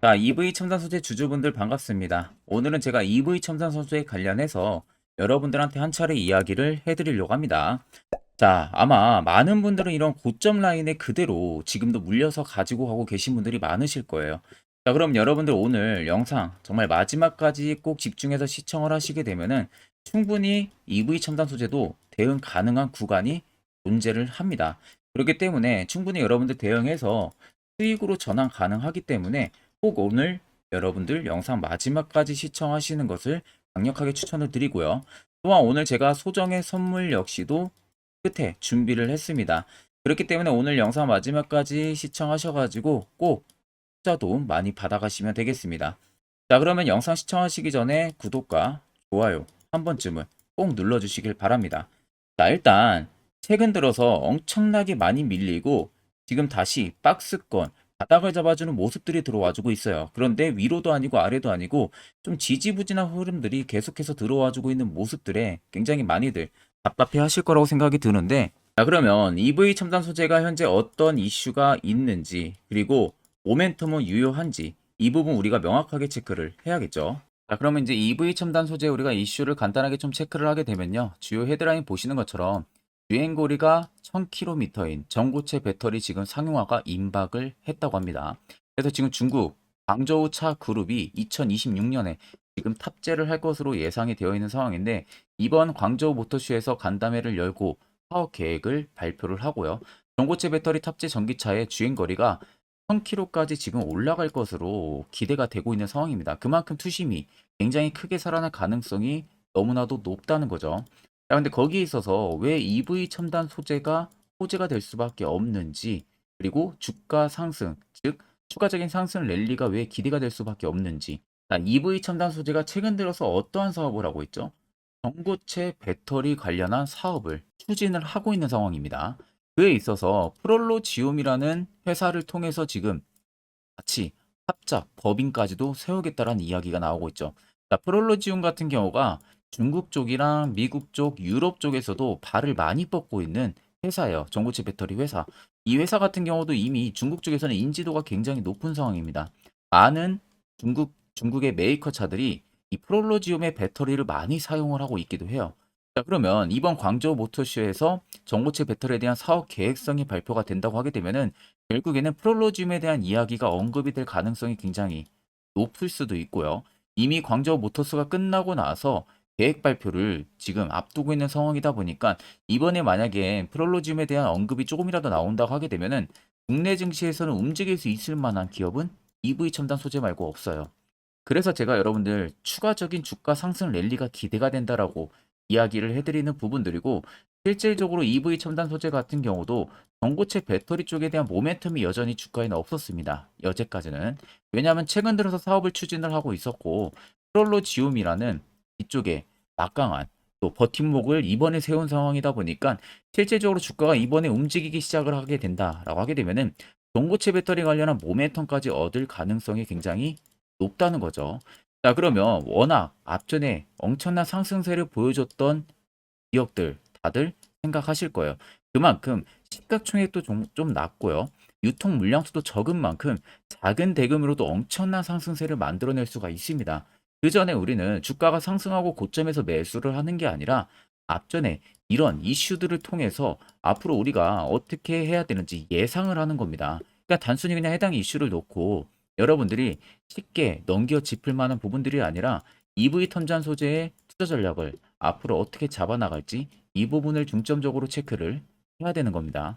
자, EV 첨단 소재 주주분들 반갑습니다. 오늘은 제가 EV 첨단 소재에 관련해서 여러분들한테 한 차례 이야기를 해드리려고 합니다. 자, 아마 많은 분들은 이런 고점 라인에 그대로 지금도 물려서 가지고 가고 계신 분들이 많으실 거예요. 자, 그럼 여러분들 오늘 영상 정말 마지막까지 꼭 집중해서 시청을 하시게 되면은 충분히 EV 첨단 소재도 대응 가능한 구간이 존재를 합니다. 그렇기 때문에 충분히 여러분들 대응해서 수익으로 전환 가능하기 때문에 꼭 오늘 여러분들 영상 마지막까지 시청하시는 것을 강력하게 추천을 드리고요. 또한 오늘 제가 소정의 선물 역시도 끝에 준비를 했습니다. 그렇기 때문에 오늘 영상 마지막까지 시청하셔가지고 꼭 투자 도움 많이 받아가시면 되겠습니다. 자, 그러면 영상 시청하시기 전에 구독과 좋아요 한 번쯤은 꼭 눌러주시길 바랍니다. 자, 일단 최근 들어서 엄청나게 많이 밀리고 지금 다시 박스권 바닥을 잡아주는 모습들이 들어와주고 있어요. 그런데 위로도 아니고 아래도 아니고 좀 지지부진한 흐름들이 계속해서 들어와주고 있는 모습들에 굉장히 많이들 답답해 하실 거라고 생각이 드는데, 자, 그러면 EV 첨단 소재가 현재 어떤 이슈가 있는지, 그리고 모멘텀은 유효한지 이 부분 우리가 명확하게 체크를 해야겠죠. 자, 그러면 이제 EV 첨단 소재 우리가 이슈를 간단하게 좀 체크를 하게 되면요. 주요 헤드라인 보시는 것처럼 주행거리가 1000km인 전고체 배터리 지금 상용화가 임박을 했다고 합니다. 그래서 지금 중국 광저우 차 그룹이 2026년에 지금 탑재를 할 것으로 예상이 되어 있는 상황인데, 이번 광저우 모터쇼에서 간담회를 열고 사업 계획을 발표를 하고요. 전고체 배터리 탑재 전기차의 주행거리가 1000km까지 지금 올라갈 것으로 기대가 되고 있는 상황입니다. 그만큼 투심이 굉장히 크게 살아날 가능성이 너무나도 높다는 거죠. 자, 근데 거기에 있어서 왜 EV 첨단 소재가 호재가 될 수밖에 없는지, 그리고 주가 상승, 즉 추가적인 상승 랠리가 왜 기대가 될 수밖에 없는지. 자, EV 첨단 소재가 최근 들어서 어떠한 사업을 하고 있죠? 전고체 배터리 관련한 사업을 추진을 하고 있는 상황입니다. 그에 있어서 프롤로지움이라는 회사를 통해서 지금 같이 합작, 법인까지도 세우겠다라는 이야기가 나오고 있죠. 자, 프롤로지움 같은 경우가 중국 쪽이랑 미국 쪽, 유럽 쪽에서도 발을 많이 뻗고 있는 회사예요. 전고체 배터리 회사. 이 회사 같은 경우도 이미 중국 쪽에서는 인지도가 굉장히 높은 상황입니다. 많은 중국의 메이커 차들이 이 프롤로지움의 배터리를 많이 사용을 하고 있기도 해요. 자, 그러면 이번 광저우 모터쇼에서 전고체 배터리에 대한 사업 계획성이 발표가 된다고 하게 되면은 결국에는 프롤로지움에 대한 이야기가 언급이 될 가능성이 굉장히 높을 수도 있고요. 이미 광저우 모터스가 끝나고 나서 계획 발표를 지금 앞두고 있는 상황이다 보니까 이번에 만약에 프롤로지움에 대한 언급이 조금이라도 나온다고 하게 되면은 국내 증시에서는 움직일 수 있을 만한 기업은 EV 첨단 소재 말고 없어요. 그래서 제가 여러분들 추가적인 주가 상승 랠리가 기대가 된다라고 이야기를 해드리는 부분들이고, 실질적으로 EV 첨단 소재 같은 경우도 전고체 배터리 쪽에 대한 모멘텀이 여전히 주가에는 없었습니다. 여태까지는. 왜냐하면 최근 들어서 사업을 추진을 하고 있었고, 프롤로지움이라는 이쪽에 막강한 또 버팀목을 이번에 세운 상황이다 보니까 실질적으로 주가가 이번에 움직이기 시작을 하게 된다라고 하게 되면은 전고체 배터리 관련한 모멘텀까지 얻을 가능성이 굉장히 높다는 거죠. 자, 그러면 워낙 앞전에 엄청난 상승세를 보여줬던 기업들 다들 생각하실 거예요. 그만큼 시가총액도 좀 낮고요. 유통 물량수도 적은 만큼 작은 대금으로도 엄청난 상승세를 만들어낼 수가 있습니다. 그 전에 우리는 주가가 상승하고 고점에서 매수를 하는 게 아니라 앞전에 이런 이슈들을 통해서 앞으로 우리가 어떻게 해야 되는지 예상을 하는 겁니다. 그러니까 단순히 그냥 해당 이슈를 놓고 여러분들이 쉽게 넘겨 짚을 만한 부분들이 아니라 EV 첨단 소재의 투자 전략을 앞으로 어떻게 잡아나갈지 이 부분을 중점적으로 체크를 해야 되는 겁니다.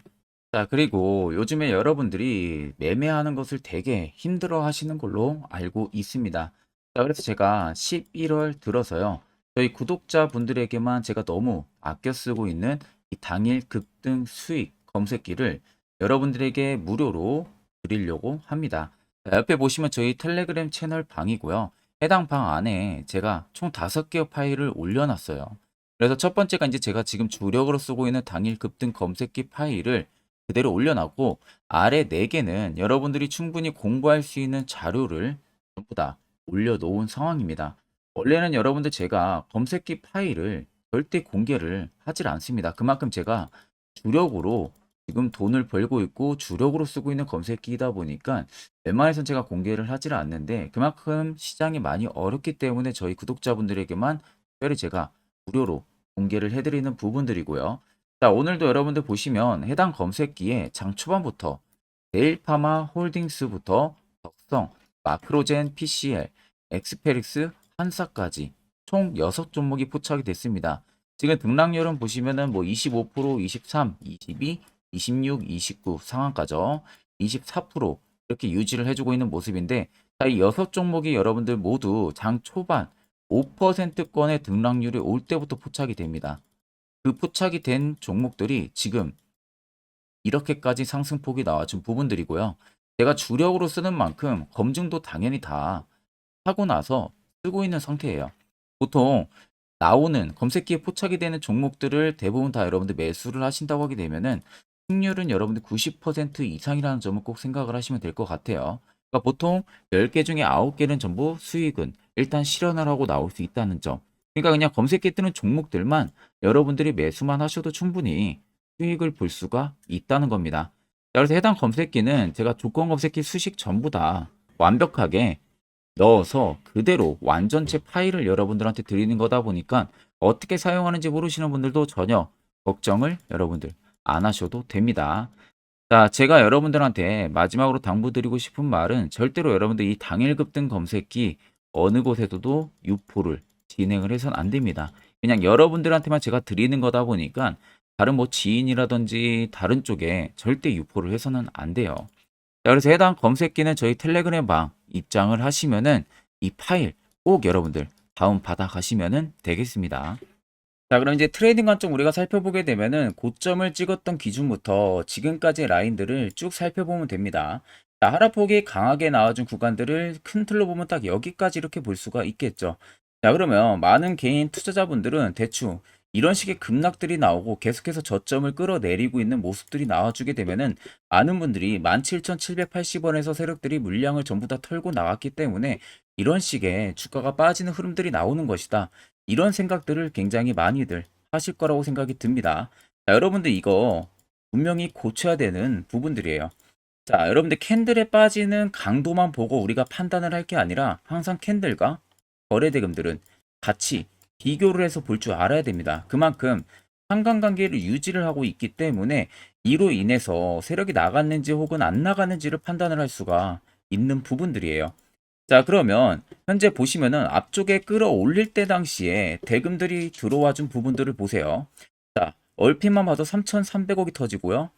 자, 그리고 요즘에 여러분들이 매매하는 것을 되게 힘들어 하시는 걸로 알고 있습니다. 자, 그래서 제가 11월 들어서요. 저희 구독자분들에게만 제가 너무 아껴 쓰고 있는 이 당일 급등 수익 검색기를 여러분들에게 무료로 드리려고 합니다. 자, 옆에 보시면 저희 텔레그램 채널 방이고요. 해당 방 안에 제가 총 5개의 파일을 올려놨어요. 그래서 첫 번째가 이제 제가 지금 주력으로 쓰고 있는 당일 급등 검색기 파일을 그대로 올려놨고, 아래 4개는 여러분들이 충분히 공부할 수 있는 자료를 전부 다 올려놓은 상황입니다. 원래는 여러분들 제가 검색기 파일을 절대 공개를 하질 않습니다. 그만큼 제가 주력으로 지금 돈을 벌고 있고 주력으로 쓰고 있는 검색기이다 보니까 웬만해선 제가 공개를 하지를 않는데 그만큼 시장이 많이 어렵기 때문에 저희 구독자분들에게만 특별히 제가 무료로 공개를 해드리는 부분들이고요. 자, 오늘도 여러분들 보시면 해당 검색기에 장 초반부터 데일파마 홀딩스부터 덕성, 마크로젠 PCL, 엑스페릭스, 한사까지 총 6종목이 포착이 됐습니다. 지금 등락률은 보시면은 뭐 25%, 23, 22, 26, 29 상한가죠. 24% 이렇게 유지를 해주고 있는 모습인데, 자, 이 6종목이 여러분들 모두 장 초반 5%권의 등락률이 올 때부터 포착이 됩니다. 그 포착이 된 종목들이 지금 이렇게까지 상승폭이 나와준 부분들이고요. 제가 주력으로 쓰는 만큼 검증도 당연히 다 하고 나서 쓰고 있는 상태예요. 보통 나오는 검색기에 포착이 되는 종목들을 대부분 다 여러분들 매수를 하신다고 하게 되면은 승률은 여러분들 90% 이상이라는 점을 꼭 생각을 하시면 될 것 같아요. 그러니까 보통 10개 중에 9개는 전부 수익은 일단 실현을 하고 나올 수 있다는 점. 그러니까 그냥 검색기에 뜨는 종목들만 여러분들이 매수만 하셔도 충분히 수익을 볼 수가 있다는 겁니다. 자, 그래서 해당 검색기는 제가 조건 검색기 수식 전부 다 완벽하게 넣어서 그대로 완전체 파일을 여러분들한테 드리는 거다 보니까 어떻게 사용하는지 모르시는 분들도 전혀 걱정을 여러분들 안 하셔도 됩니다. 자, 제가 여러분들한테 마지막으로 당부드리고 싶은 말은 절대로 여러분들 이 당일 급등 검색기 어느 곳에서도 유포를 진행을 해서는 안 됩니다. 그냥 여러분들한테만 제가 드리는 거다 보니까 다른 뭐 지인이라든지 다른 쪽에 절대 유포를 해서는 안 돼요. 자, 그래서 해당 검색기는 저희 텔레그램 방 입장을 하시면은 이 파일 꼭 여러분들 다운 받아 가시면은 되겠습니다. 자, 그럼 이제 트레이딩 관점 우리가 살펴보게 되면은 고점을 찍었던 기준부터 지금까지의 라인들을 쭉 살펴보면 됩니다. 자, 하락폭이 강하게 나와준 구간들을 큰 틀로 보면 딱 여기까지 이렇게 볼 수가 있겠죠. 자, 그러면 많은 개인 투자자분들은 대충 이런 식의 급락들이 나오고 계속해서 저점을 끌어내리고 있는 모습들이 나와주게 되면은 많은 분들이 17,780원에서 세력들이 물량을 전부 다 털고 나왔기 때문에 이런 식의 주가가 빠지는 흐름들이 나오는 것이다. 이런 생각들을 굉장히 많이들 하실 거라고 생각이 듭니다. 자, 여러분들 이거 분명히 고쳐야 되는 부분들이에요. 자, 여러분들 캔들에 빠지는 강도만 보고 우리가 판단을 할 게 아니라 항상 캔들과 거래대금들은 같이 비교를 해서 볼 줄 알아야 됩니다. 그만큼 상관관계를 유지를 하고 있기 때문에 이로 인해서 세력이 나갔는지 혹은 안 나갔는지를 판단을 할 수가 있는 부분들이에요. 자, 그러면 현재 보시면은 앞쪽에 끌어올릴 때 당시에 대금들이 들어와 준 부분들을 보세요. 자, 얼핏만 봐도 3,300억이 터지고요.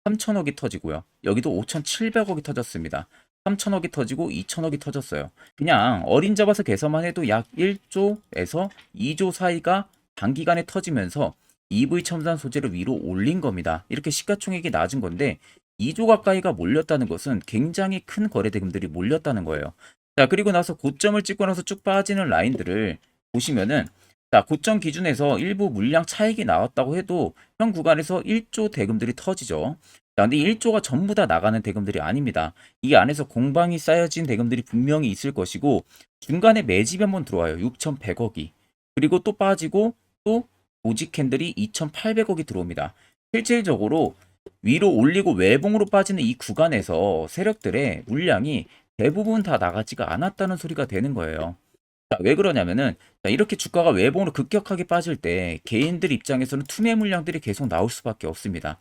3,000억이 터지고요. 여기도 5,700억이 터졌습니다. 3,000억이 터지고 2,000억이 터졌어요. 그냥 어린 잡아서 계산만 해도 약 1조에서 2조 사이가 단기간에 터지면서 EV 첨단 소재를 위로 올린 겁니다. 이렇게 시가총액이 낮은 건데 2조 가까이가 몰렸다는 것은 굉장히 큰 거래 대금들이 몰렸다는 거예요. 자, 그리고 나서 고점을 찍고 나서 쭉 빠지는 라인들을 보시면은 자, 고점 기준에서 일부 물량 차익이 나왔다고 해도 현 구간에서 1조 대금들이 터지죠. 자, 근데 1조가 전부 다 나가는 대금들이 아닙니다. 이 안에서 공방이 쌓여진 대금들이 분명히 있을 것이고 중간에 매집이 한번 들어와요. 6,100억이. 그리고 또 빠지고 또 오직 캔들이 2,800억이 들어옵니다. 실질적으로 위로 올리고 외봉으로 빠지는 이 구간에서 세력들의 물량이 대부분 다 나가지가 않았다는 소리가 되는 거예요. 자, 왜 그러냐면은 자, 이렇게 주가가 외봉으로 급격하게 빠질 때 개인들 입장에서는 투매 물량들이 계속 나올 수밖에 없습니다.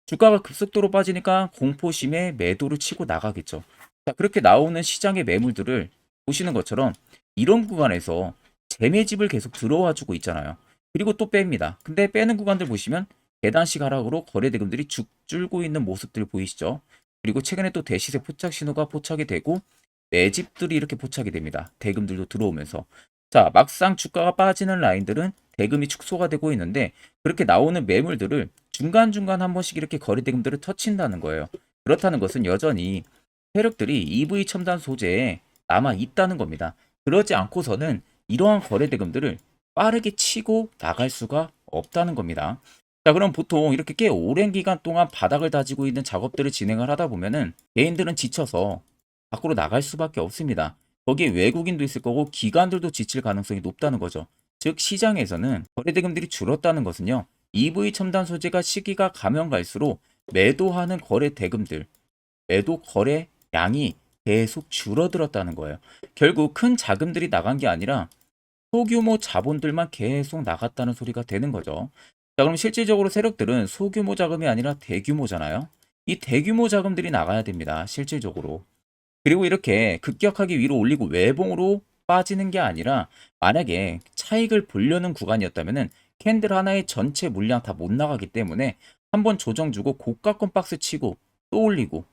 주가가 급속도로 빠지니까 공포심에 매도를 치고 나가겠죠. 자, 그렇게 나오는 시장의 매물들을 보시는 것처럼 이런 구간에서 재매집을 계속 들어와 주고 있잖아요. 그리고 또 뺍니다. 근데 빼는 구간들 보시면 계단식 하락으로 거래 대금들이 죽 줄고 있는 모습들 보이시죠? 그리고 최근에 또 대시세 포착 신호가 포착이 되고 매집들이 이렇게 포착이 됩니다. 대금들도 들어오면서. 자, 막상 주가가 빠지는 라인들은 대금이 축소가 되고 있는데 그렇게 나오는 매물들을 중간중간 한 번씩 이렇게 거래 대금들을 터친다는 거예요. 그렇다는 것은 여전히 세력들이 EV 첨단 소재에 남아 있다는 겁니다. 그러지 않고서는 이러한 거래 대금들을 빠르게 치고 나갈 수가 없다는 겁니다. 자, 그럼 보통 이렇게 꽤 오랜 기간 동안 바닥을 다지고 있는 작업들을 진행을 하다 보면은 개인들은 지쳐서 밖으로 나갈 수밖에 없습니다. 거기에 외국인도 있을 거고 기관들도 지칠 가능성이 높다는 거죠. 즉 시장에서는 거래대금들이 줄었다는 것은요. EV 첨단 소재가 시기가 가면 갈수록 매도하는 거래 대금들, 매도 거래 양이 계속 줄어들었다는 거예요. 결국 큰 자금들이 나간 게 아니라 소규모 자본들만 계속 나갔다는 소리가 되는 거죠. 자, 그럼 실질적으로 세력들은 소규모 자금이 아니라 대규모잖아요. 이 대규모 자금들이 나가야 됩니다. 실질적으로. 그리고 이렇게 급격하게 위로 올리고 외봉으로 빠지는 게 아니라 만약에 차익을 보려는 구간이었다면은 캔들 하나의 전체 물량 다 못 나가기 때문에 한번 조정 주고 고가권 박스 치고 또 올리고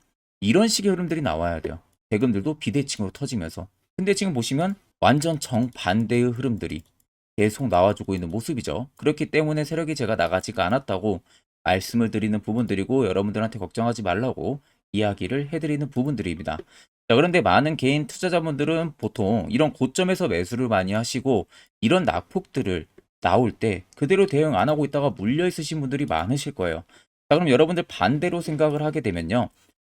이런 식의 흐름들이 나와야 돼요. 대금들도 비대칭으로 터지면서. 근데 지금 보시면 완전 정반대의 흐름들이 계속 나와주고 있는 모습이죠. 그렇기 때문에 세력이 제가 나가지가 않았다고 말씀을 드리는 부분들이고 여러분들한테 걱정하지 말라고 이야기를 해드리는 부분들입니다. 자, 그런데 많은 개인 투자자분들은 보통 이런 고점에서 매수를 많이 하시고 이런 낙폭들을 나올 때 그대로 대응 안 하고 있다가 물려 있으신 분들이 많으실 거예요. 자, 그럼 여러분들 반대로 생각을 하게 되면요.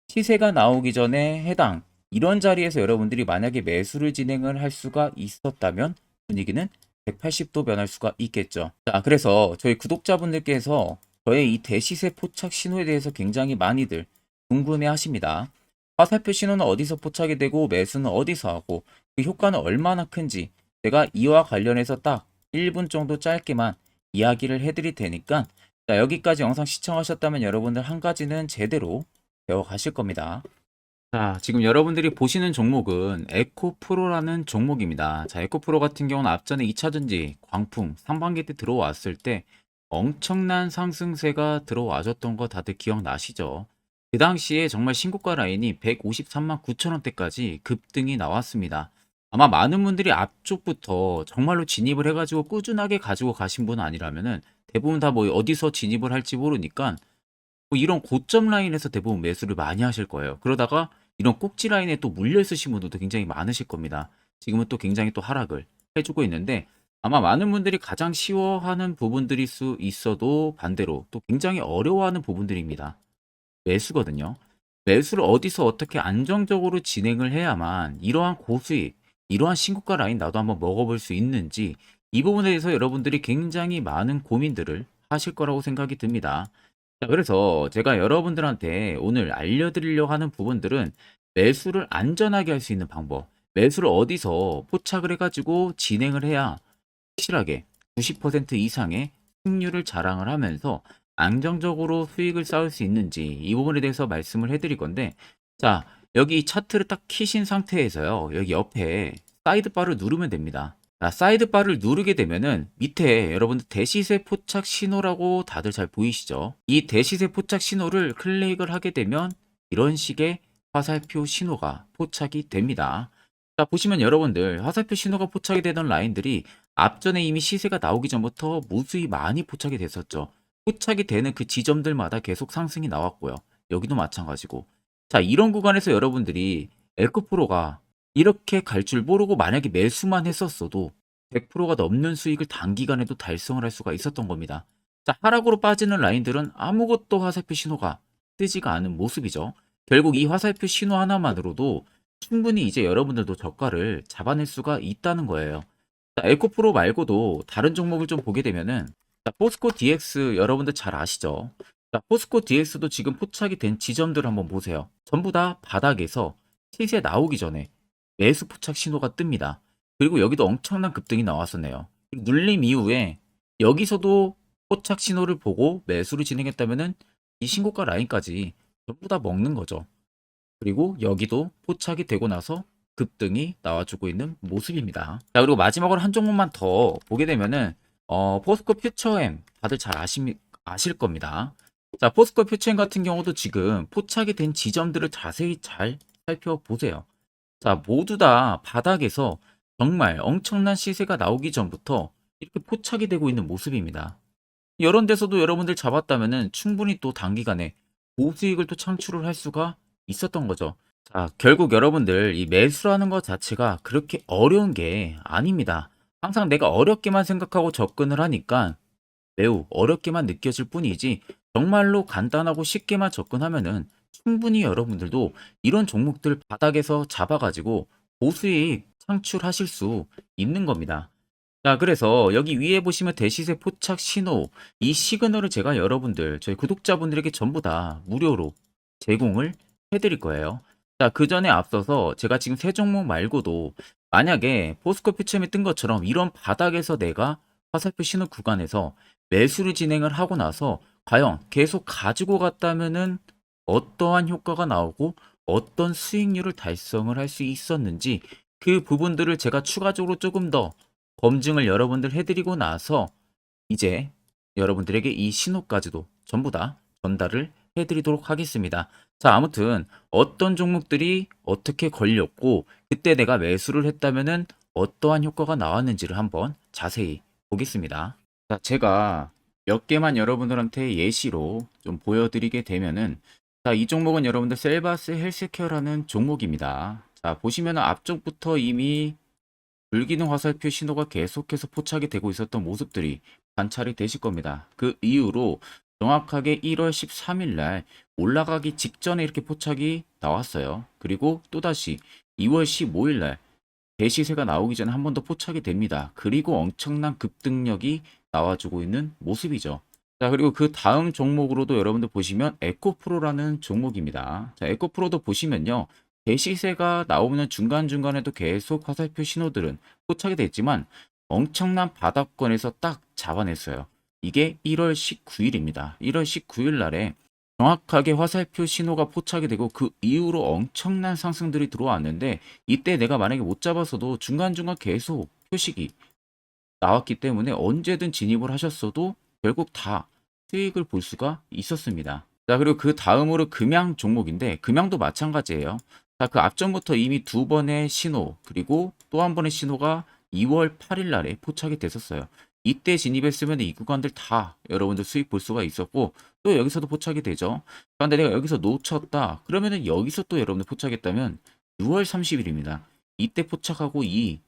시세가 나오기 전에 해당 이런 자리에서 여러분들이 만약에 매수를 진행을 할 수가 있었다면 분위기는 180도 변할 수가 있겠죠. 자, 그래서 저희 구독자분들께서 저의 이 대시세 포착 신호에 대해서 굉장히 많이들 궁금해 하십니다. 화살표 신호는 어디서 포착이 되고 매수는 어디서 하고 그 효과는 얼마나 큰지 제가 이와 관련해서 딱 1분 정도 짧게만 이야기를 해드릴 테니까 자, 여기까지 영상 시청하셨다면 여러분들 한 가지는 제대로 배워가실 겁니다. 자, 지금 여러분들이 보시는 종목은 에코프로라는 종목입니다. 자, 에코프로 같은 경우는 앞전에 2차전지, 광풍, 상반기 때 들어왔을 때 엄청난 상승세가 들어와줬던 거 다들 기억나시죠? 그 당시에 정말 신고가 라인이 153만 9천 원대까지 급등이 나왔습니다. 아마 많은 분들이 앞쪽부터 정말로 진입을 해가지고 꾸준하게 가지고 가신 분 아니라면은 대부분 다 뭐 어디서 진입을 할지 모르니까 뭐 이런 고점 라인에서 대부분 매수를 많이 하실 거예요. 그러다가 이런 꼭지 라인에 또 물려 있으신 분들도 굉장히 많으실 겁니다. 지금은 또 굉장히 또 하락을 해주고 있는데 아마 많은 분들이 가장 쉬워하는 부분들일 수 있어도 반대로 또 굉장히 어려워하는 부분들입니다. 매수거든요. 매수를 어디서 어떻게 안정적으로 진행을 해야만 이러한 고수익, 이러한 신고가 라인 나도 한번 먹어볼 수 있는지 이 부분에 대해서 여러분들이 굉장히 많은 고민들을 하실 거라고 생각이 듭니다. 자, 그래서 제가 여러분들한테 오늘 알려드리려고 하는 부분들은 매수를 안전하게 할 수 있는 방법, 매수를 어디서 포착을 해가지고 진행을 해야 확실하게 90% 이상의 승률을 자랑을 하면서 안정적으로 수익을 쌓을 수 있는지 이 부분에 대해서 말씀을 해드릴 건데 자, 여기 차트를 딱 키신 상태에서요. 여기 옆에 사이드바를 누르면 됩니다. 자, 사이드바를 누르게 되면은 밑에 여러분들 대시세 포착 신호라고 다들 잘 보이시죠? 이 대시세 포착 신호를 클릭을 하게 되면 이런 식의 화살표 신호가 포착이 됩니다. 자, 보시면 여러분들 화살표 신호가 포착이 되던 라인들이 앞전에 이미 시세가 나오기 전부터 무수히 많이 포착이 됐었죠. 포착이 되는 그 지점들마다 계속 상승이 나왔고요. 여기도 마찬가지고. 자, 이런 구간에서 여러분들이 에코프로가 이렇게 갈 줄 모르고 만약에 매수만 했었어도 100%가 넘는 수익을 단기간에도 달성을 할 수가 있었던 겁니다. 자, 하락으로 빠지는 라인들은 아무것도 화살표 신호가 뜨지가 않은 모습이죠. 결국 이 화살표 신호 하나만으로도 충분히 이제 여러분들도 저가를 잡아낼 수가 있다는 거예요. 자, 에코프로 말고도 다른 종목을 좀 보게 되면은 자, 포스코 DX 여러분들 잘 아시죠? 자, 포스코 DX도 지금 포착이 된 지점들을 한번 보세요. 전부 다 바닥에서 시세 나오기 전에 매수 포착 신호가 뜹니다. 그리고 여기도 엄청난 급등이 나왔었네요. 눌림 이후에 여기서도 포착 신호를 보고 매수를 진행했다면은 이 신고가 라인까지 전부 다 먹는 거죠. 그리고 여기도 포착이 되고 나서 급등이 나와주고 있는 모습입니다. 자, 그리고 마지막으로 한 종목만 더 보게 되면은 포스코 퓨처엠 다들 잘 아실 겁니다. 자, 포스코 퓨처엠 같은 경우도 지금 포착이 된 지점들을 자세히 잘 살펴보세요. 자, 모두 다 바닥에서 정말 엄청난 시세가 나오기 전부터 이렇게 포착이 되고 있는 모습입니다. 이런 데서도 여러분들 잡았다면은 충분히 또 단기간에 고수익을 또 창출을 할 수가 있었던 거죠. 자, 결국 여러분들 이 매수라는 것 자체가 그렇게 어려운 게 아닙니다. 항상 내가 어렵게만 생각하고 접근을 하니까 매우 어렵게만 느껴질 뿐이지 정말로 간단하고 쉽게만 접근하면은 충분히 여러분들도 이런 종목들 바닥에서 잡아가지고 고수익 창출하실 수 있는 겁니다. 자, 그래서 여기 위에 보시면 대시세 포착 신호, 이 시그널을 제가 여러분들, 저희 구독자분들에게 전부 다 무료로 제공을 해드릴 거예요. 자, 그 전에 앞서서 제가 지금 세 종목 말고도 만약에 포스코 퓨처엠에 뜬 것처럼 이런 바닥에서 내가 화살표 신호 구간에서 매수를 진행을 하고 나서 과연 계속 가지고 갔다면은 어떠한 효과가 나오고 어떤 수익률을 달성을 할 수 있었는지 그 부분들을 제가 추가적으로 조금 더 검증을 여러분들 해드리고 나서 이제 여러분들에게 이 신호까지도 전부 다 전달을 해드리도록 하겠습니다. 자, 아무튼 어떤 종목들이 어떻게 걸렸고 그때 내가 매수를 했다면은 어떠한 효과가 나왔는지를 한번 자세히 보겠습니다. 자, 제가 몇 개만 여러분들한테 예시로 좀 보여드리게 되면은 자, 이 종목은 여러분들 셀바스 헬스케어라는 종목입니다. 자, 보시면 앞쪽부터 이미 불기능 화살표 신호가 계속해서 포착이 되고 있었던 모습들이 관찰이 되실 겁니다. 그 이후로 정확하게 1월 13일 날 올라가기 직전에 이렇게 포착이 나왔어요. 그리고 또다시 2월 15일 날 대시세가 나오기 전에 한 번 더 포착이 됩니다. 그리고 엄청난 급등력이 나와주고 있는 모습이죠. 자, 그리고 그 다음 종목으로도 여러분들 보시면 에코프로라는 종목입니다. 자, 에코프로도 보시면요. 대시세가 나오는 중간중간에도 계속 화살표 신호들은 포착이 됐지만 엄청난 바닥권에서 딱 잡아냈어요. 이게 1월 19일입니다. 1월 19일 날에 정확하게 화살표 신호가 포착이 되고 그 이후로 엄청난 상승들이 들어왔는데 이때 내가 만약에 못 잡았어도 중간중간 계속 표식이 나왔기 때문에 언제든 진입을 하셨어도 결국 다 수익을 볼 수가 있었습니다. 자, 그리고 그 다음으로 금양 종목인데 금양도 마찬가지예요. 자, 그 앞전부터 이미 두 번의 신호 그리고 또 한 번의 신호가 2월 8일 날에 포착이 됐었어요. 이때 진입했으면 이 구간들 다 여러분들 수익 볼 수가 있었고 또 여기서도 포착이 되죠. 그런데 내가 여기서 놓쳤다. 그러면은 여기서 또 여러분들 포착했다면 6월 30일입니다. 이때 포착하고 이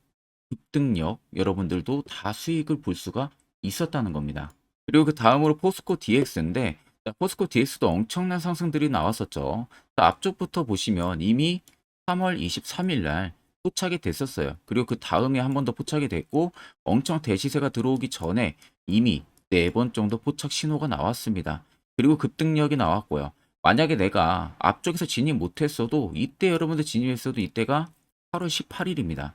급등력 여러분들도 다 수익을 볼 수가 있었다는 겁니다. 그리고 그 다음으로 포스코 DX인데 포스코 DX도 엄청난 상승들이 나왔었죠. 앞쪽부터 보시면 이미 3월 23일 날 포착이 됐었어요. 그리고 그 다음에 한 번 더 포착이 됐고 엄청 대시세가 들어오기 전에 이미 4번 정도 포착 신호가 나왔습니다. 그리고 급등력이 나왔고요. 만약에 내가 앞쪽에서 진입 못했어도 이때 여러분들 진입했어도 이때가 8월 18일입니다.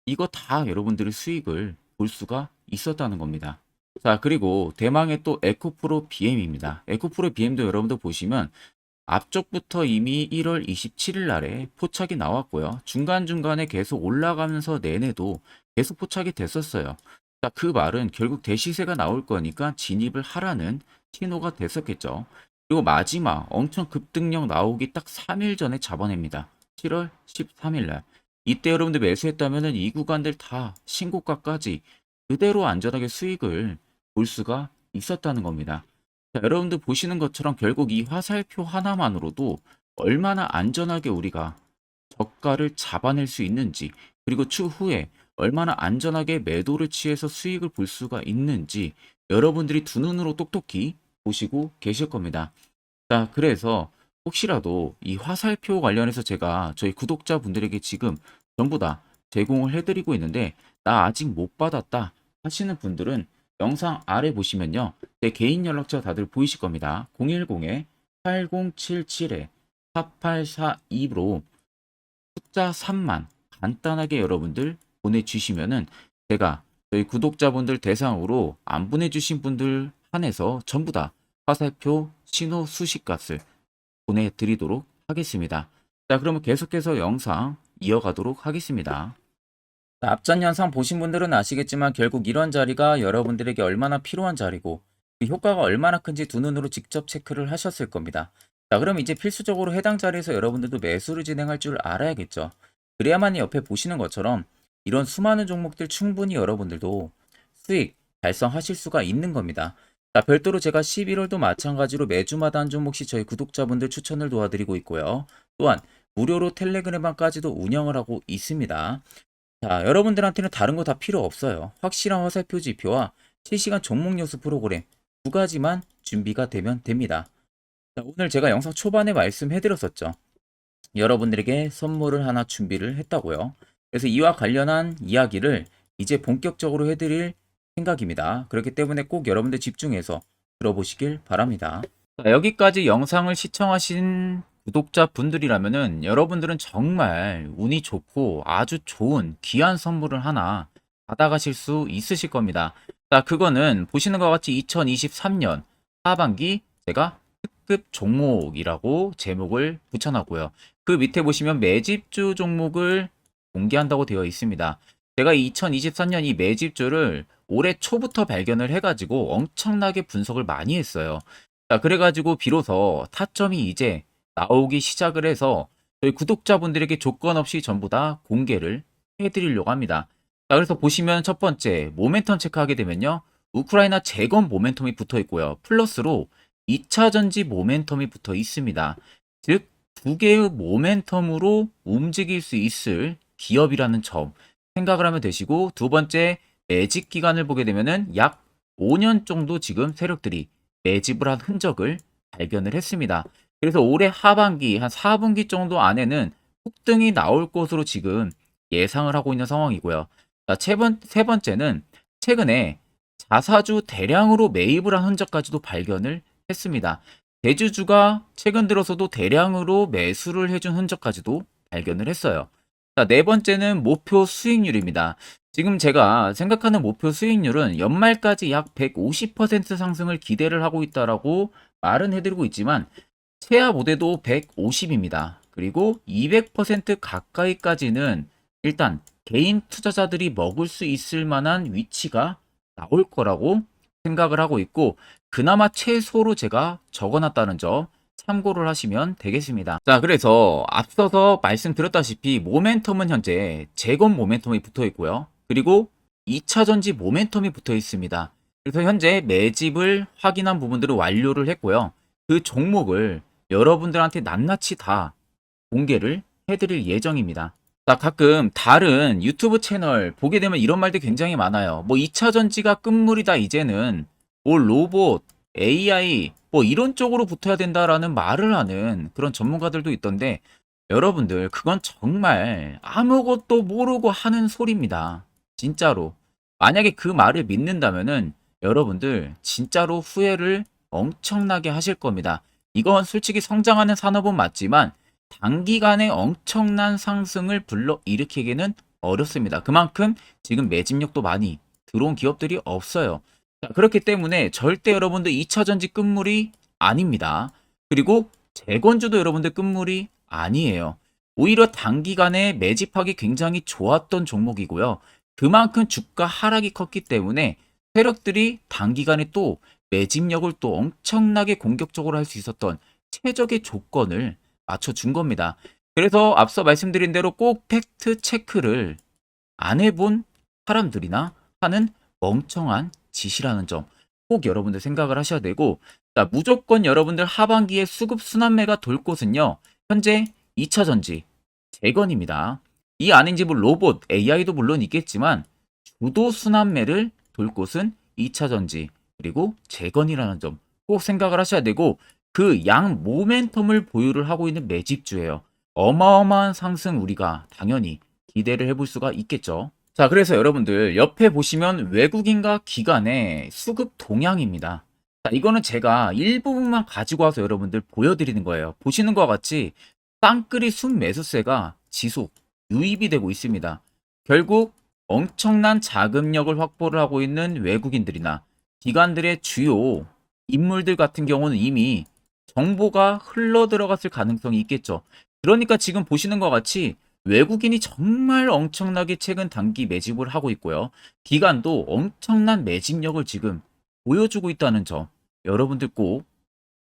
이거 다 여러분들의 수익을 볼 수가 있었다는 겁니다. 자, 그리고 대망의 또 에코프로 BM입니다. 에코프로 BM도 여러분들 보시면 앞쪽부터 이미 1월 27일 날에 포착이 나왔고요. 중간중간에 계속 올라가면서 내내도 계속 포착이 됐었어요. 자, 그 말은 결국 대시세가 나올 거니까 진입을 하라는 신호가 됐었겠죠. 그리고 마지막 엄청 급등력 나오기 딱 3일 전에 잡아냅니다. 7월 13일 날. 이때 여러분들 매수했다면 이 구간들 다 신고가까지 그대로 안전하게 수익을 볼 수가 있었다는 겁니다. 자, 여러분들 보시는 것처럼 결국 이 화살표 하나만으로도 얼마나 안전하게 우리가 저가를 잡아낼 수 있는지 그리고 추후에 얼마나 안전하게 매도를 취해서 수익을 볼 수가 있는지 여러분들이 두 눈으로 똑똑히 보시고 계실 겁니다. 자, 그래서 혹시라도 이 화살표 관련해서 제가 저희 구독자분들에게 지금 전부 다 제공을 해드리고 있는데 나 아직 못 받았다 하시는 분들은 영상 아래 보시면요. 제 개인 연락처 다들 보이실 겁니다. 010-8077-4842로 숫자 3만 간단하게 여러분들 보내주시면은 제가 저희 구독자분들 대상으로 안 보내주신 분들 한해서 전부 다 화살표 신호 수식값을 보내드리도록 하겠습니다. 자, 그러면 계속해서 영상 이어가도록 하겠습니다. 자, 앞전 영상 보신 분들은 아시겠지만 결국 이런 자리가 여러분들에게 얼마나 필요한 자리고 그 효과가 얼마나 큰지 두 눈으로 직접 체크를 하셨을 겁니다. 자, 그럼 이제 필수적으로 해당 자리에서 여러분들도 매수를 진행할 줄 알아야겠죠. 그래야만 옆에 보시는 것처럼 이런 수많은 종목들 충분히 여러분들도 수익 달성하실 수가 있는 겁니다. 자, 별도로 제가 11월도 마찬가지로 매주마다 한 종목씩 저희 구독자분들 추천을 도와드리고 있고요. 또한 무료로 텔레그램방까지도 운영을 하고 있습니다. 자, 여러분들한테는 다른 거 다 필요 없어요. 확실한 화살표 지표와 실시간 종목 뉴스 프로그램 두 가지만 준비가 되면 됩니다. 자, 오늘 제가 영상 초반에 말씀해드렸었죠. 여러분들에게 선물을 하나 준비를 했다고요. 그래서 이와 관련한 이야기를 이제 본격적으로 해드릴 생각입니다. 그렇기 때문에 꼭 여러분들 집중해서 들어보시길 바랍니다. 자, 여기까지 영상을 시청하신 구독자분들이라면은 여러분들은 정말 운이 좋고 아주 좋은 귀한 선물을 하나 받아가실 수 있으실 겁니다. 자, 그거는 보시는 것 같이 2023년 하반기 제가 특급 종목이라고 제목을 붙여놨고요. 그 밑에 보시면 매집주 종목을 공개한다고 되어 있습니다. 제가 2023년 이 매집주를 올해 초부터 발견을 해가지고 엄청나게 분석을 많이 했어요. 자, 그래가지고 비로소 타점이 이제 나오기 시작을 해서 저희 구독자분들에게 조건 없이 전부 다 공개를 해드리려고 합니다. 자, 그래서 보시면 첫 번째 모멘텀 체크하게 되면요. 우크라이나 재건 모멘텀이 붙어 있고요. 플러스로 2차 전지 모멘텀이 붙어 있습니다. 즉, 두 개의 모멘텀으로 움직일 수 있을 기업이라는 점 생각을 하면 되시고, 두 번째 매집 기간을 보게 되면은 약 5년 정도 지금 세력들이 매집을 한 흔적을 발견을 했습니다. 그래서 올해 하반기 한 4분기 정도 안에는 폭등이 나올 것으로 지금 예상을 하고 있는 상황이고요. 자, 세 번째는 최근에 자사주 대량으로 매입을 한 흔적까지도 발견을 했습니다. 대주주가 최근 들어서도 대량으로 매수를 해준 흔적까지도 발견을 했어요. 자, 네 번째는 목표 수익률입니다. 지금 제가 생각하는 목표 수익률은 연말까지 약 150% 상승을 기대를 하고 있다라고 말은 해드리고 있지만 최하 모대도 150입니다. 그리고 200% 가까이까지는 일단 개인 투자자들이 먹을 수 있을 만한 위치가 나올 거라고 생각을 하고 있고, 그나마 최소로 제가 적어놨다는 점 참고를 하시면 되겠습니다. 자, 그래서 앞서서 말씀드렸다시피 모멘텀은 현재 재건 모멘텀이 붙어 있고요. 그리고 2차 전지 모멘텀이 붙어 있습니다. 그래서 현재 매집을 확인한 부분들을 완료를 했고요. 그 종목을 여러분들한테 낱낱이 다 공개를 해드릴 예정입니다. 자, 가끔 다른 유튜브 채널 보게 되면 이런 말들 굉장히 많아요. 뭐 2차 전지가 끝물이다 이제는, 뭐 로봇, AI 뭐 이런 쪽으로 붙어야 된다라는 말을 하는 그런 전문가들도 있던데, 여러분들 그건 정말 아무것도 모르고 하는 소리입니다. 진짜로. 만약에 그 말을 믿는다면은 여러분들 진짜로 후회를 엄청나게 하실 겁니다. 이건 솔직히 성장하는 산업은 맞지만 단기간에 엄청난 상승을 불러일으키기는 어렵습니다. 그만큼 지금 매집력도 많이 들어온 기업들이 없어요. 자, 그렇기 때문에 절대 여러분들 2차 전지 끝물이 아닙니다. 그리고 재건주도 여러분들 끝물이 아니에요. 오히려 단기간에 매집하기 굉장히 좋았던 종목이고요. 그만큼 주가 하락이 컸기 때문에 세력들이 단기간에 또 매집력을 또 엄청나게 공격적으로 할 수 있었던 최적의 조건을 맞춰준 겁니다. 그래서 앞서 말씀드린 대로 꼭 팩트 체크를 안 해본 사람들이나 하는 멍청한 짓이라는 점 꼭 여러분들 생각을 하셔야 되고, 자, 무조건 여러분들 하반기에 수급 순환매가 돌 곳은요, 현재 2차 전지, 재건입니다. 이 아닌지 뭐 로봇, AI도 물론 있겠지만 주도 순환매를 돌 곳은 2차 전지, 그리고 재건이라는 점 꼭 생각을 하셔야 되고, 그 양 모멘텀을 보유를 하고 있는 매집주예요. 어마어마한 상승 우리가 당연히 기대를 해볼 수가 있겠죠. 자, 그래서 여러분들 옆에 보시면 외국인과 기관의 수급 동향입니다. 자, 이거는 제가 일부분만 가지고 와서 여러분들 보여드리는 거예요. 보시는 것과 같이 쌍끌이 순매수세가 지속 유입이 되고 있습니다. 결국 엄청난 자금력을 확보를 하고 있는 외국인들이나 기관들의 주요 인물들 같은 경우는 이미 정보가 흘러 들어갔을 가능성이 있겠죠. 그러니까 지금 보시는 것 같이 외국인이 정말 엄청나게 최근 단기 매집을 하고 있고요. 기관도 엄청난 매집력을 지금 보여주고 있다는 점 여러분들 꼭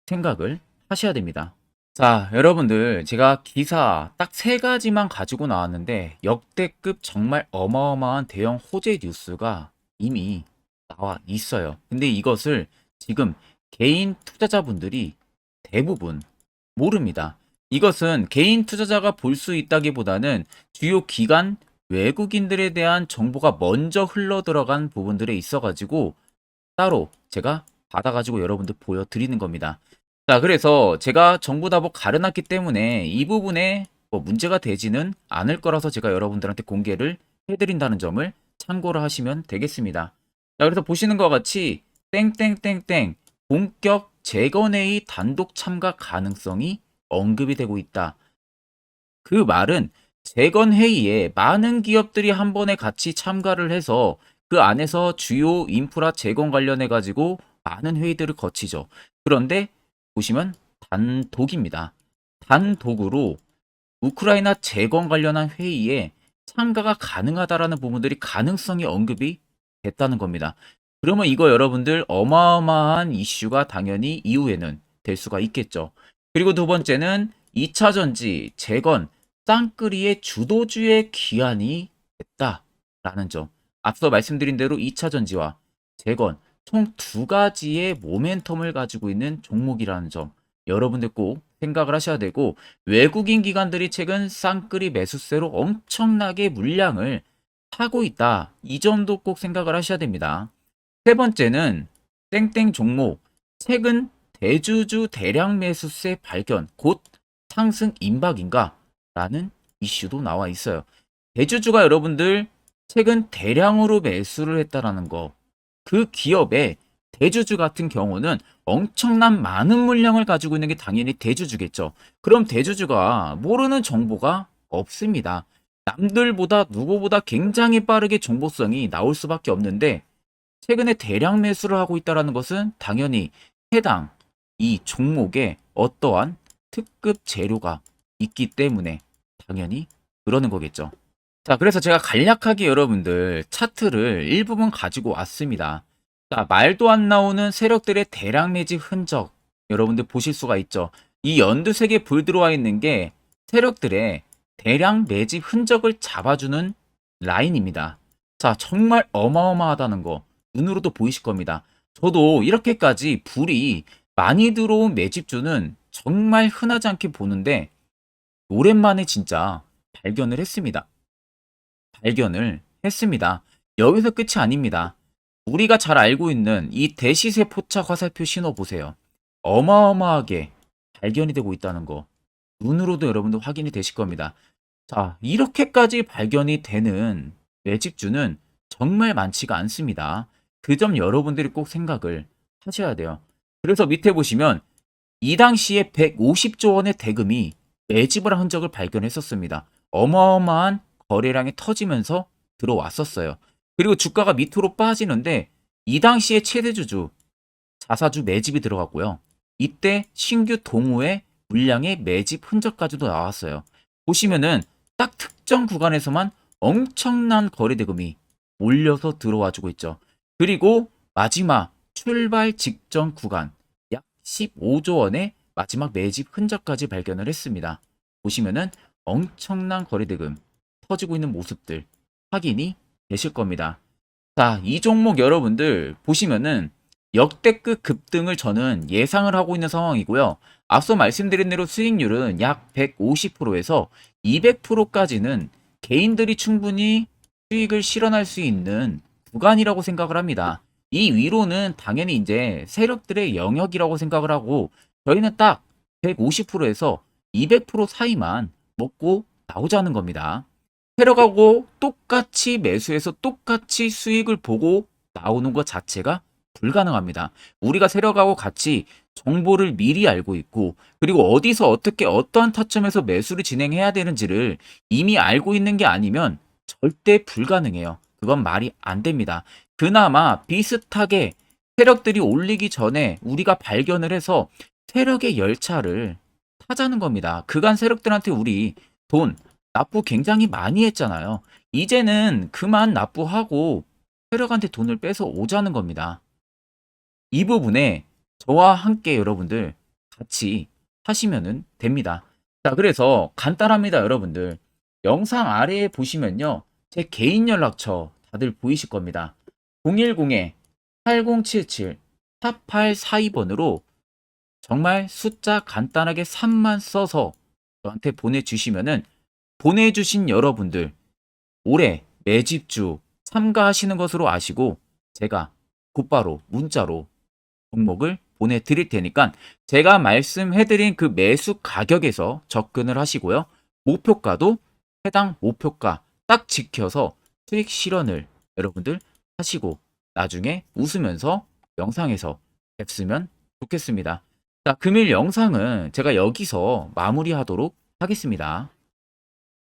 생각을 하셔야 됩니다. 자, 여러분들 제가 기사 딱 세 가지만 가지고 나왔는데 역대급 정말 어마어마한 대형 호재 뉴스가 이미 나와 있어요. 근데 이것을 지금 개인 투자자분들이 대부분 모릅니다. 이것은 개인 투자자가 볼 수 있다기보다는 주요 기관 외국인들에 대한 정보가 먼저 흘러 들어간 부분들에 있어가지고 따로 제가 받아가지고 여러분들 보여드리는 겁니다. 자, 그래서 제가 전부 다 뭐 가려놨기 때문에 이 부분에 뭐 문제가 되지는 않을 거라서 제가 여러분들한테 공개를 해드린다는 점을 참고를 하시면 되겠습니다. 자, 그래서 보시는 것 같이 땡땡땡땡 본격 재건회의 단독 참가 가능성이 언급이 되고 있다. 그 말은 재건회의에 많은 기업들이 한 번에 같이 참가를 해서 그 안에서 주요 인프라 재건 관련해 가지고 많은 회의들을 거치죠. 그런데 보시면 단독입니다. 단독으로 우크라이나 재건 관련한 회의에 참가가 가능하다라는 부분들이 가능성이 언급이 됐다는 겁니다. 그러면 이거 여러분들 어마어마한 이슈가 당연히 이후에는 될 수가 있겠죠. 그리고 두 번째는 2차 전지, 재건, 쌍끌이의 주도주의 기한이 됐다라는 점. 앞서 말씀드린 대로 2차 전지와 재건 총 두 가지의 모멘텀을 가지고 있는 종목이라는 점. 여러분들 꼭 생각을 하셔야 되고, 외국인 기관들이 최근 쌍끌이 매수세로 엄청나게 물량을 사고 있다. 이 점도 꼭 생각을 하셔야 됩니다. 세 번째는 땡땡 종목 최근 대주주 대량 매수세 발견 곧 상승 임박인가? 라는 이슈도 나와 있어요. 대주주가 여러분들 최근 대량으로 매수를 했다라는 거. 그 기업의 대주주 같은 경우는 엄청난 많은 물량을 가지고 있는 게 당연히 대주주겠죠. 그럼 대주주가 모르는 정보가 없습니다. 남들보다 누구보다 굉장히 빠르게 정보성이 나올 수밖에 없는데, 최근에 대량 매수를 하고 있다는 것은 당연히 해당 이 종목에 어떠한 특급 재료가 있기 때문에 당연히 그러는 거겠죠. 자, 그래서 제가 간략하게 여러분들 차트를 일부분 가지고 왔습니다. 자, 말도 안 나오는 세력들의 대량 매집 흔적 여러분들 보실 수가 있죠. 이 연두색에 불 들어와 있는 게 세력들의 대량 매집 흔적을 잡아주는 라인입니다. 자, 정말 어마어마하다는 거 눈으로도 보이실 겁니다. 저도 이렇게까지 불이 많이 들어온 매집주는 정말 흔하지 않게 보는데 오랜만에 진짜 발견을 했습니다. 여기서 끝이 아닙니다. 우리가 잘 알고 있는 이 대시세 포착 화살표 신호 보세요. 어마어마하게 발견이 되고 있다는 거 눈으로도 여러분도 확인이 되실 겁니다. 자, 이렇게까지 발견이 되는 매집주는 정말 많지가 않습니다. 그 점 여러분들이 꼭 생각을 하셔야 돼요. 그래서 밑에 보시면 이 당시에 150조 원의 대금이 매집을 한 흔적을 발견했었습니다. 어마어마한 거래량이 터지면서 들어왔었어요. 그리고 주가가 밑으로 빠지는데 이 당시에 최대주주 자사주 매집이 들어갔고요. 이때 신규 동호회 물량의 매집 흔적까지도 나왔어요. 보시면은 딱 특정 구간에서만 엄청난 거래 대금이 몰려서 들어와주고 있죠. 그리고 마지막 출발 직전 구간 약 15조 원의 마지막 매집 흔적까지 발견을 했습니다. 보시면은 엄청난 거래 대금 터지고 있는 모습들 확인이 되실 겁니다. 자, 이 종목 여러분들 보시면은 역대급 급등을 저는 예상을 하고 있는 상황이고요. 앞서 말씀드린 대로 수익률은 약 150%에서 200%까지는 개인들이 충분히 수익을 실현할 수 있는 구간이라고 생각을 합니다. 이 위로는 당연히 이제 세력들의 영역이라고 생각을 하고, 저희는 딱 150%에서 200% 사이만 먹고 나오자는 겁니다. 세력하고 똑같이 매수해서 똑같이 수익을 보고 나오는 것 자체가 불가능합니다. 우리가 세력하고 같이 정보를 미리 알고 있고, 그리고 어디서 어떻게 어떠한 타점에서 매수를 진행해야 되는지를 이미 알고 있는 게 아니면 절대 불가능해요. 그건 말이 안 됩니다. 그나마 비슷하게 세력들이 올리기 전에 우리가 발견을 해서 세력의 열차를 타자는 겁니다. 그간 세력들한테 우리 돈 납부 굉장히 많이 했잖아요. 이제는 그만 납부하고 세력한테 돈을 뺏어 오자는 겁니다. 이 부분에 저와 함께 여러분들 같이 하시면 됩니다. 자, 그래서 간단합니다, 여러분들. 영상 아래에 보시면요, 제 개인 연락처 다들 보이실 겁니다. 010-8077-4842번으로 정말 숫자 간단하게 3만 써서 저한테 보내주시면은, 보내주신 여러분들 올해 매집주 참가하시는 것으로 아시고 제가 곧바로 문자로 종목을 보내드릴 테니까 제가 말씀해드린 그 매수 가격에서 접근을 하시고요. 목표가도 해당 목표가 딱 지켜서 수익 실현을 여러분들 하시고 나중에 웃으면서 영상에서 뵙으면 좋겠습니다. 자, 금일 영상은 제가 여기서 마무리하도록 하겠습니다.